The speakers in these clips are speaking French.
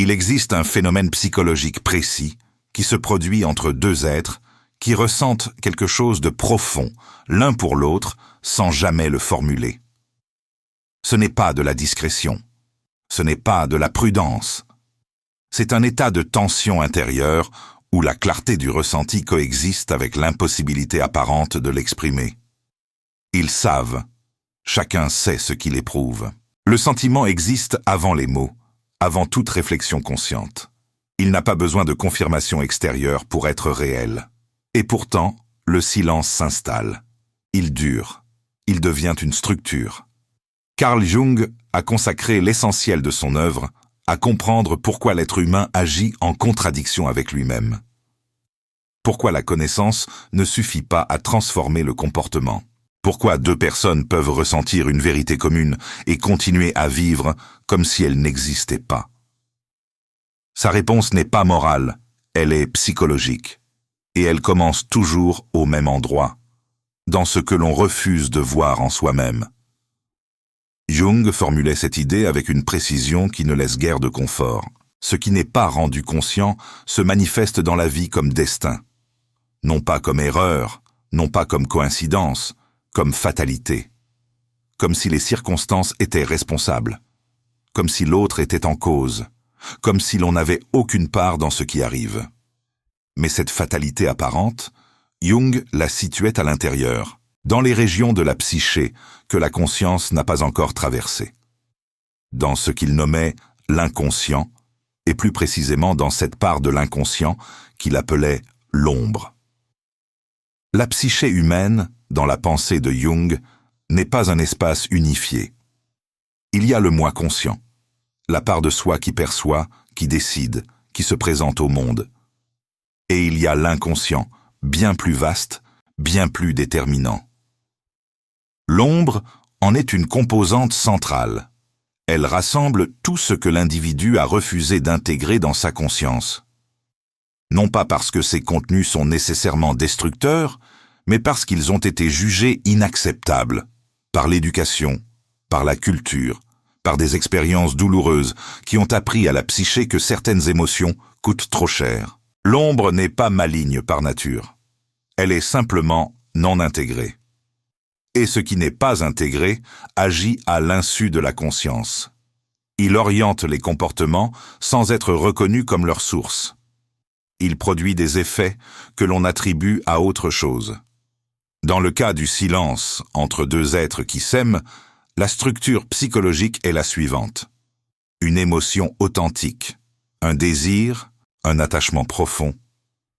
Il existe un phénomène psychologique précis qui se produit entre deux êtres qui ressentent quelque chose de profond, l'un pour l'autre, sans jamais le formuler. Ce n'est pas de la discrétion, ce n'est pas de la prudence. C'est un état de tension intérieure où la clarté du ressenti coexiste avec l'impossibilité apparente de l'exprimer. Ils savent, chacun sait ce qu'il éprouve. Le sentiment existe avant les mots, avant toute réflexion consciente. Il n'a pas besoin de confirmation extérieure pour être réel. Et pourtant, le silence s'installe. Il dure. Il devient une structure. Carl Jung a consacré l'essentiel de son œuvre à comprendre pourquoi l'être humain agit en contradiction avec lui-même. Pourquoi la connaissance ne suffit pas à transformer le comportement. Pourquoi deux personnes peuvent ressentir une vérité commune et continuer à vivre comme si elle n'existait pas. Sa réponse n'est pas morale, elle est psychologique. Et elle commence toujours au même endroit, dans ce que l'on refuse de voir en soi-même. Jung formulait cette idée avec une précision qui ne laisse guère de confort. Ce qui n'est pas rendu conscient se manifeste dans la vie comme destin. Non pas comme erreur, non pas comme coïncidence, comme fatalité. Comme si les circonstances étaient responsables. Comme si l'autre était en cause. Comme si l'on n'avait aucune part dans ce qui arrive. Mais cette fatalité apparente, Jung la situait à l'intérieur, dans les régions de la psyché que la conscience n'a pas encore traversées. Dans ce qu'il nommait l'inconscient, et plus précisément dans cette part de l'inconscient qu'il appelait l'ombre. La psyché humaine, dans la pensée de Jung, n'est pas un espace unifié. Il y a le moi conscient, la part de soi qui perçoit, qui décide, qui se présente au monde. Et il y a l'inconscient, bien plus vaste, bien plus déterminant. L'ombre en est une composante centrale. Elle rassemble tout ce que l'individu a refusé d'intégrer dans sa conscience. Non pas parce que ces contenus sont nécessairement destructeurs, mais parce qu'ils ont été jugés inacceptables, par l'éducation, par la culture, par des expériences douloureuses qui ont appris à la psyché que certaines émotions coûtent trop cher. L'ombre n'est pas maligne par nature. Elle est simplement non intégrée. Et ce qui n'est pas intégré agit à l'insu de la conscience. Il oriente les comportements sans être reconnu comme leur source. Il produit des effets que l'on attribue à autre chose. Dans le cas du silence entre deux êtres qui s'aiment, la structure psychologique est la suivante. Une émotion authentique, un désir, un attachement profond,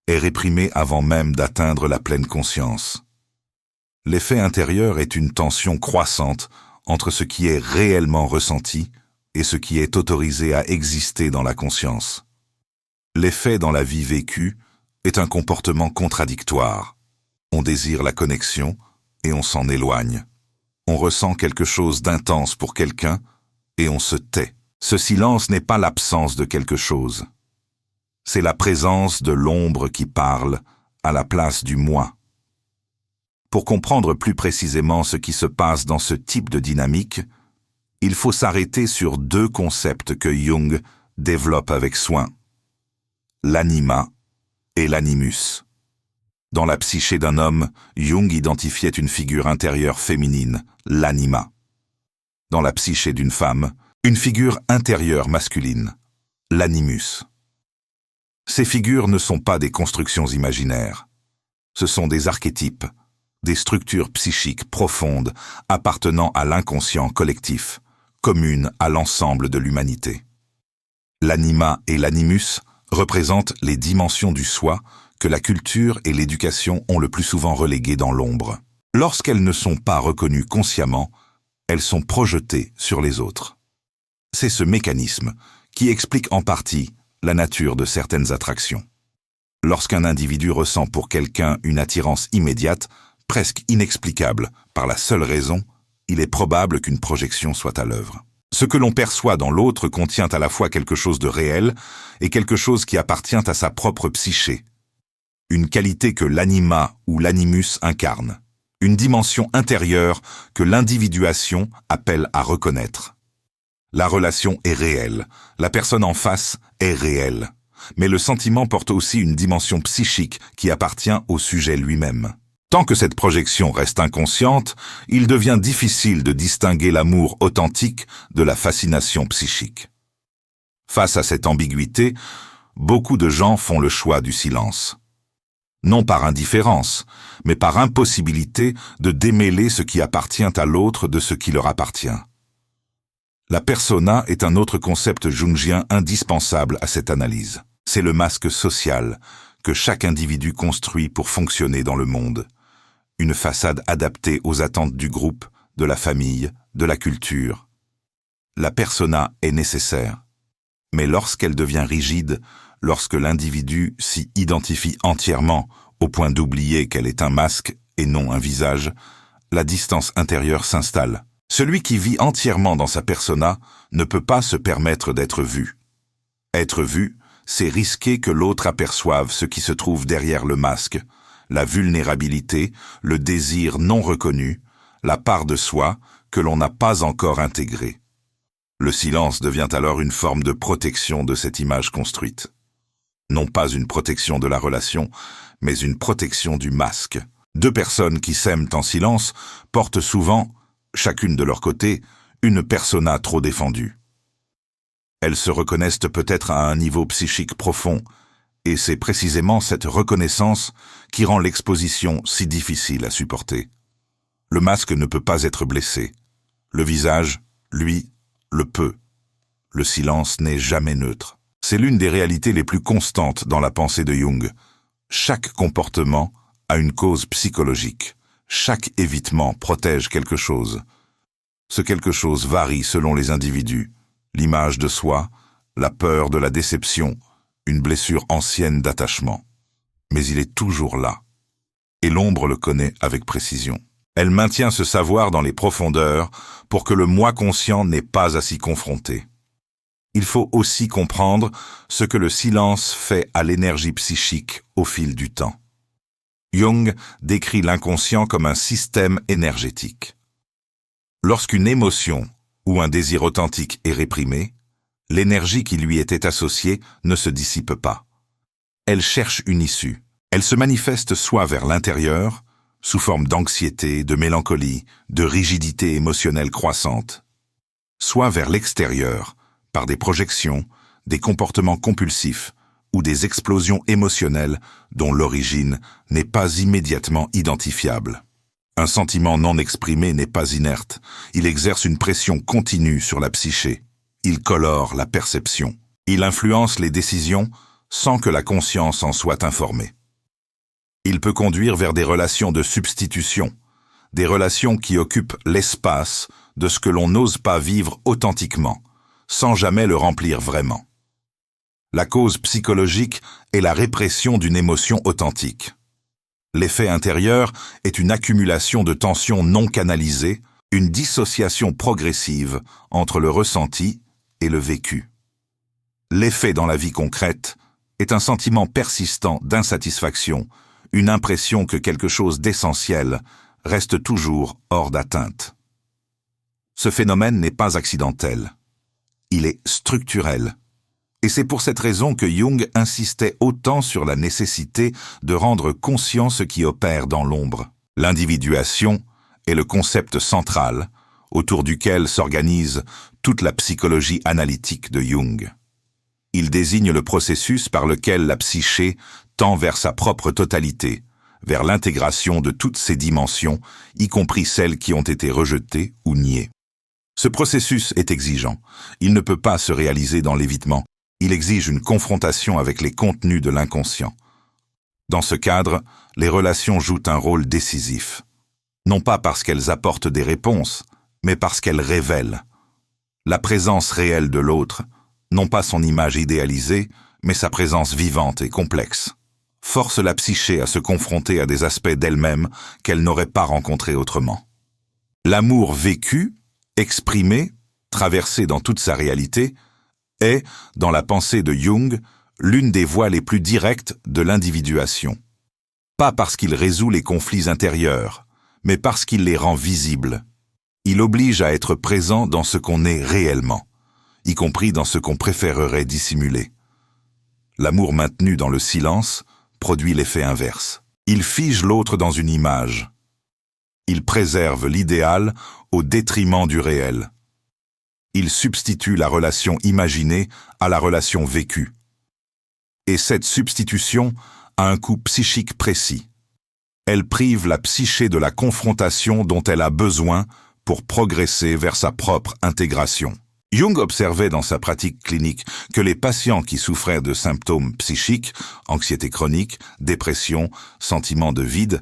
est réprimé avant même d'atteindre la pleine conscience. L'effet intérieur est une tension croissante entre ce qui est réellement ressenti et ce qui est autorisé à exister dans la conscience. L'effet dans la vie vécue est un comportement contradictoire. On désire la connexion et on s'en éloigne. On ressent quelque chose d'intense pour quelqu'un et on se tait. Ce silence n'est pas l'absence de quelque chose. C'est la présence de l'ombre qui parle à la place du moi. Pour comprendre plus précisément ce qui se passe dans ce type de dynamique, il faut s'arrêter sur deux concepts que Jung développe avec soin. L'anima et l'animus. Dans la psyché d'un homme, Jung identifiait une figure intérieure féminine, l'anima. Dans la psyché d'une femme, une figure intérieure masculine, l'animus. Ces figures ne sont pas des constructions imaginaires. Ce sont des archétypes, des structures psychiques profondes appartenant à l'inconscient collectif, communes à l'ensemble de l'humanité. L'anima et l'animus représentent les dimensions du soi que la culture et l'éducation ont le plus souvent reléguées dans l'ombre. Lorsqu'elles ne sont pas reconnues consciemment, elles sont projetées sur les autres. C'est ce mécanisme qui explique en partie la nature de certaines attractions. Lorsqu'un individu ressent pour quelqu'un une attirance immédiate, presque inexplicable, par la seule raison, il est probable qu'une projection soit à l'œuvre. Ce que l'on perçoit dans l'autre contient à la fois quelque chose de réel et quelque chose qui appartient à sa propre psyché. Une qualité que l'anima ou l'animus incarne. Une dimension intérieure que l'individuation appelle à reconnaître. La relation est réelle, la personne en face est réelle. Mais le sentiment porte aussi une dimension psychique qui appartient au sujet lui-même. Tant que cette projection reste inconsciente, il devient difficile de distinguer l'amour authentique de la fascination psychique. Face à cette ambiguïté, beaucoup de gens font le choix du silence. Non par indifférence, mais par impossibilité de démêler ce qui appartient à l'autre de ce qui leur appartient. La persona est un autre concept jungien indispensable à cette analyse. C'est le masque social que chaque individu construit pour fonctionner dans le monde. Une façade adaptée aux attentes du groupe, de la famille, de la culture. La persona est nécessaire. Mais lorsqu'elle devient rigide, lorsque l'individu s'y identifie entièrement au point d'oublier qu'elle est un masque et non un visage, la distance intérieure s'installe. Celui qui vit entièrement dans sa persona ne peut pas se permettre d'être vu. Être vu, c'est risquer que l'autre aperçoive ce qui se trouve derrière le masque, la vulnérabilité, le désir non reconnu, la part de soi que l'on n'a pas encore intégrée. Le silence devient alors une forme de protection de cette image construite. Non pas une protection de la relation, mais une protection du masque. Deux personnes qui s'aiment en silence portent souvent, chacune de leur côté, une persona trop défendue. Elles se reconnaissent peut-être à un niveau psychique profond, et c'est précisément cette reconnaissance qui rend l'exposition si difficile à supporter. Le masque ne peut pas être blessé. Le visage, lui, le peut. Le silence n'est jamais neutre. C'est l'une des réalités les plus constantes dans la pensée de Jung. Chaque comportement a une cause psychologique. Chaque évitement protège quelque chose. Ce quelque chose varie selon les individus. L'image de soi, la peur de la déception, une blessure ancienne d'attachement. Mais il est toujours là. Et l'ombre le connaît avec précision. Elle maintient ce savoir dans les profondeurs pour que le moi conscient n'ait pas à s'y confronter. Il faut aussi comprendre ce que le silence fait à l'énergie psychique au fil du temps. Jung décrit l'inconscient comme un système énergétique. Lorsqu'une émotion ou un désir authentique est réprimé, l'énergie qui lui était associée ne se dissipe pas. Elle cherche une issue. Elle se manifeste soit vers l'intérieur, sous forme d'anxiété, de mélancolie, de rigidité émotionnelle croissante, soit vers l'extérieur, par des projections, des comportements compulsifs ou des explosions émotionnelles dont l'origine n'est pas immédiatement identifiable. Un sentiment non exprimé n'est pas inerte, il exerce une pression continue sur la psyché. Il colore la perception. Il influence les décisions sans que la conscience en soit informée. Il peut conduire vers des relations de substitution, des relations qui occupent l'espace de ce que l'on n'ose pas vivre authentiquement, sans jamais le remplir vraiment. La cause psychologique est la répression d'une émotion authentique. L'effet intérieur est une accumulation de tensions non canalisées, une dissociation progressive entre le ressenti et le vécu. L'effet dans la vie concrète est un sentiment persistant d'insatisfaction, une impression que quelque chose d'essentiel reste toujours hors d'atteinte. Ce phénomène n'est pas accidentel. Il est structurel. Et c'est pour cette raison que Jung insistait autant sur la nécessité de rendre conscient ce qui opère dans l'ombre. L'individuation est le concept central autour duquel s'organise toute la psychologie analytique de Jung. Il désigne le processus par lequel la psyché tend vers sa propre totalité, vers l'intégration de toutes ses dimensions, y compris celles qui ont été rejetées ou niées. Ce processus est exigeant. Il ne peut pas se réaliser dans l'évitement. Il exige une confrontation avec les contenus de l'inconscient. Dans ce cadre, les relations jouent un rôle décisif. Non pas parce qu'elles apportent des réponses, mais parce qu'elles révèlent la présence réelle de l'autre, non pas son image idéalisée, mais sa présence vivante et complexe. Force la psyché à se confronter à des aspects d'elle-même qu'elle n'aurait pas rencontrés autrement. L'amour vécu, exprimé, traversé dans toute sa réalité, est, dans la pensée de Jung, l'une des voies les plus directes de l'individuation. Pas parce qu'il résout les conflits intérieurs, mais parce qu'il les rend visibles. Il oblige à être présent dans ce qu'on est réellement, y compris dans ce qu'on préférerait dissimuler. L'amour maintenu dans le silence produit l'effet inverse. Il fige l'autre dans une image. Il préserve l'idéal au détriment du réel. Il substitue la relation imaginée à la relation vécue. Et cette substitution a un coût psychique précis. Elle prive la psyché de la confrontation dont elle a besoin pour progresser vers sa propre intégration. Jung observait dans sa pratique clinique que les patients qui souffraient de symptômes psychiques, anxiété chronique, dépression, sentiment de vide,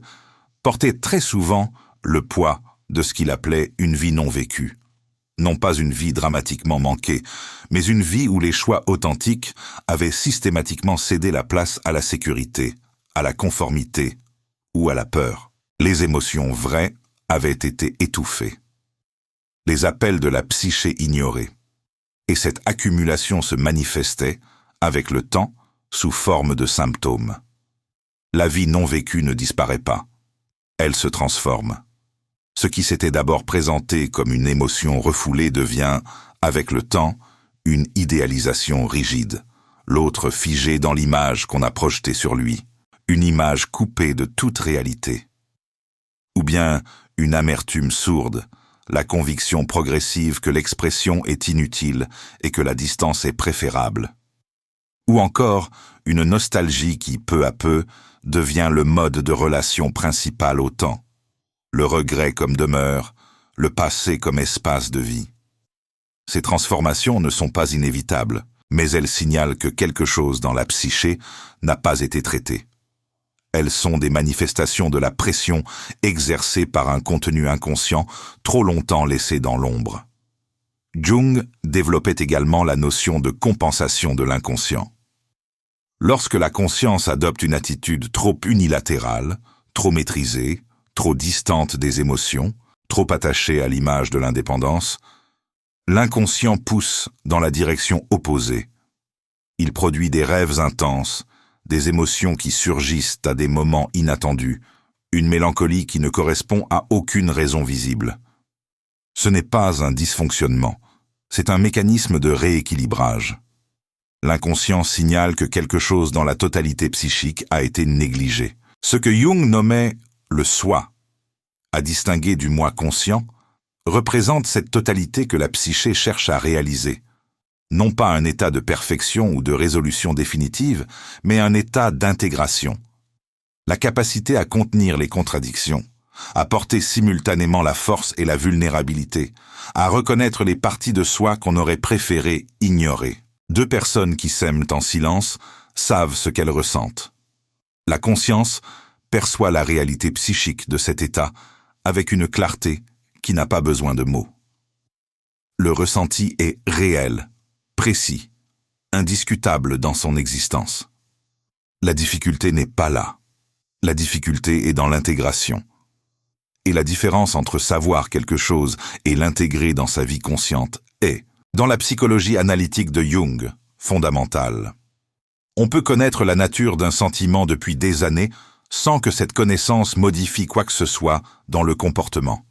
portaient très souvent le poids de ce qu'il appelait une vie non vécue. Non pas une vie dramatiquement manquée, mais une vie où les choix authentiques avaient systématiquement cédé la place à la sécurité, à la conformité ou à la peur. Les émotions vraies avaient été étouffées. Les appels de la psyché ignorés. Et cette accumulation se manifestait, avec le temps, sous forme de symptômes. La vie non vécue ne disparaît pas. Elle se transforme. Ce qui s'était d'abord présenté comme une émotion refoulée devient, avec le temps, une idéalisation rigide, l'autre figé dans l'image qu'on a projetée sur lui, une image coupée de toute réalité. Ou bien une amertume sourde, la conviction progressive que l'expression est inutile et que la distance est préférable. Ou encore une nostalgie qui, peu à peu, devient le mode de relation principal au temps. Le regret comme demeure, le passé comme espace de vie. Ces transformations ne sont pas inévitables, mais elles signalent que quelque chose dans la psyché n'a pas été traité. Elles sont des manifestations de la pression exercée par un contenu inconscient trop longtemps laissé dans l'ombre. Jung développait également la notion de compensation de l'inconscient. Lorsque la conscience adopte une attitude trop unilatérale, trop maîtrisée, trop distante des émotions, trop attachée à l'image de l'indépendance, l'inconscient pousse dans la direction opposée. Il produit des rêves intenses, des émotions qui surgissent à des moments inattendus, une mélancolie qui ne correspond à aucune raison visible. Ce n'est pas un dysfonctionnement, c'est un mécanisme de rééquilibrage. L'inconscient signale que quelque chose dans la totalité psychique a été négligé. Ce que Jung nommait le soi, à distinguer du moi conscient, représente cette totalité que la psyché cherche à réaliser. Non pas un état de perfection ou de résolution définitive, mais un état d'intégration. La capacité à contenir les contradictions, à porter simultanément la force et la vulnérabilité, à reconnaître les parties de soi qu'on aurait préféré ignorer. Deux personnes qui s'aiment en silence savent ce qu'elles ressentent. La conscience perçoit la réalité psychique de cet état avec une clarté qui n'a pas besoin de mots. Le ressenti est réel, précis, indiscutable dans son existence. La difficulté n'est pas là. La difficulté est dans l'intégration. Et la différence entre savoir quelque chose et l'intégrer dans sa vie consciente est, dans la psychologie analytique de Jung, fondamentale. On peut connaître la nature d'un sentiment depuis des années sans que cette connaissance modifie quoi que ce soit dans le comportement.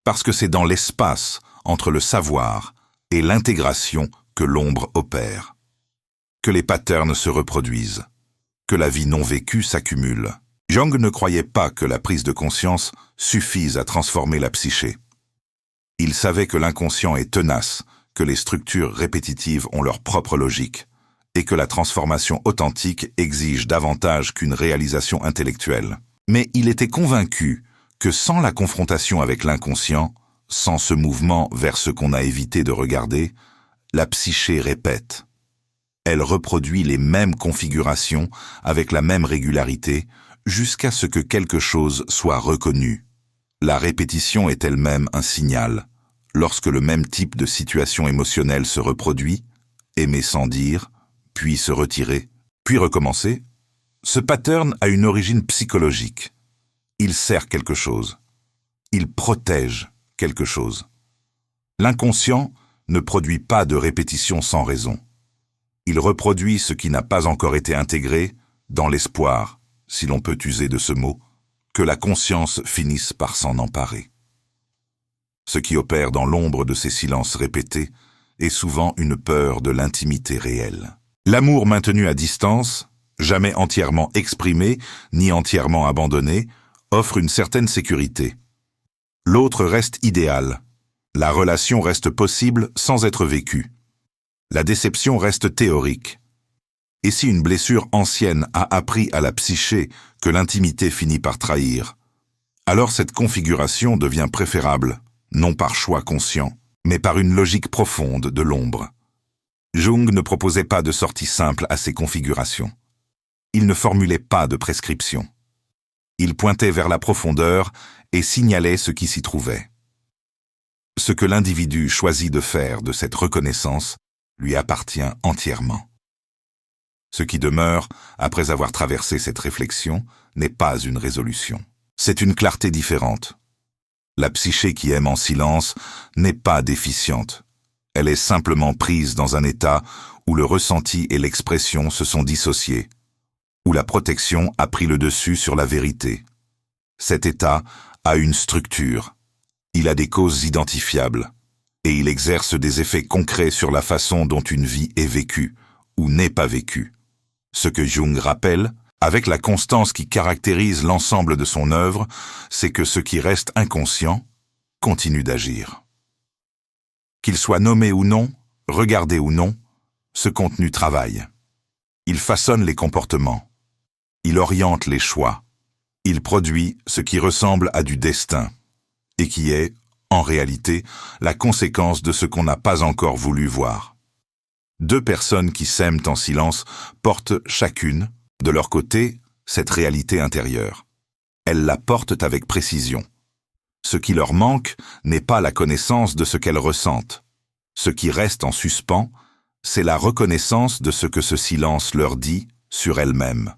Parce que c'est dans l'espace entre le savoir et l'intégration que l'ombre opère, que les patterns se reproduisent, que la vie non vécue s'accumule. Jung ne croyait pas que la prise de conscience suffise à transformer la psyché. Il savait que l'inconscient est tenace, que les structures répétitives ont leur propre logique, et que la transformation authentique exige davantage qu'une réalisation intellectuelle. Mais il était convaincu que sans la confrontation avec l'inconscient, sans ce mouvement vers ce qu'on a évité de regarder, la psyché répète. Elle reproduit les mêmes configurations avec la même régularité jusqu'à ce que quelque chose soit reconnu. La répétition est elle-même un signal. Lorsque le même type de situation émotionnelle se reproduit, aimer sans dire, puis se retirer, puis recommencer, ce pattern a une origine psychologique. Il sert quelque chose. Il protège quelque chose. L'inconscient ne produit pas de répétition sans raison. Il reproduit ce qui n'a pas encore été intégré dans l'espoir, si l'on peut user de ce mot, que la conscience finisse par s'en emparer. Ce qui opère dans l'ombre de ces silences répétés et souvent une peur de l'intimité réelle. L'amour maintenu à distance, jamais entièrement exprimé ni entièrement abandonné, offre une certaine sécurité. L'autre reste idéal. La relation reste possible sans être vécue. La déception reste théorique. Et si une blessure ancienne a appris à la psyché que l'intimité finit par trahir, alors cette configuration devient préférable, non par choix conscient, mais par une logique profonde de l'ombre. Jung ne proposait pas de sortie simple à ces configurations. Il ne formulait pas de prescription. Il pointait vers la profondeur et signalait ce qui s'y trouvait. Ce que l'individu choisit de faire de cette reconnaissance lui appartient entièrement. Ce qui demeure, après avoir traversé cette réflexion, n'est pas une résolution. C'est une clarté différente. La psyché qui aime en silence n'est pas déficiente. Elle est simplement prise dans un état où le ressenti et l'expression se sont dissociés, où la protection a pris le dessus sur la vérité. Cet état a une structure. Il a des causes identifiables, et il exerce des effets concrets sur la façon dont une vie est vécue ou n'est pas vécue. Ce que Jung rappelle, avec la constance qui caractérise l'ensemble de son œuvre, c'est que ce qui reste inconscient continue d'agir. Qu'il soit nommé ou non, regardé ou non, ce contenu travaille. Il façonne les comportements. Il oriente les choix. Il produit ce qui ressemble à du destin, et qui est, en réalité, la conséquence de ce qu'on n'a pas encore voulu voir. Deux personnes qui s'aiment en silence portent chacune, de leur côté, cette réalité intérieure. Elles la portent avec précision. Ce qui leur manque n'est pas la connaissance de ce qu'elles ressentent. Ce qui reste en suspens, c'est la reconnaissance de ce que ce silence leur dit sur elles-mêmes.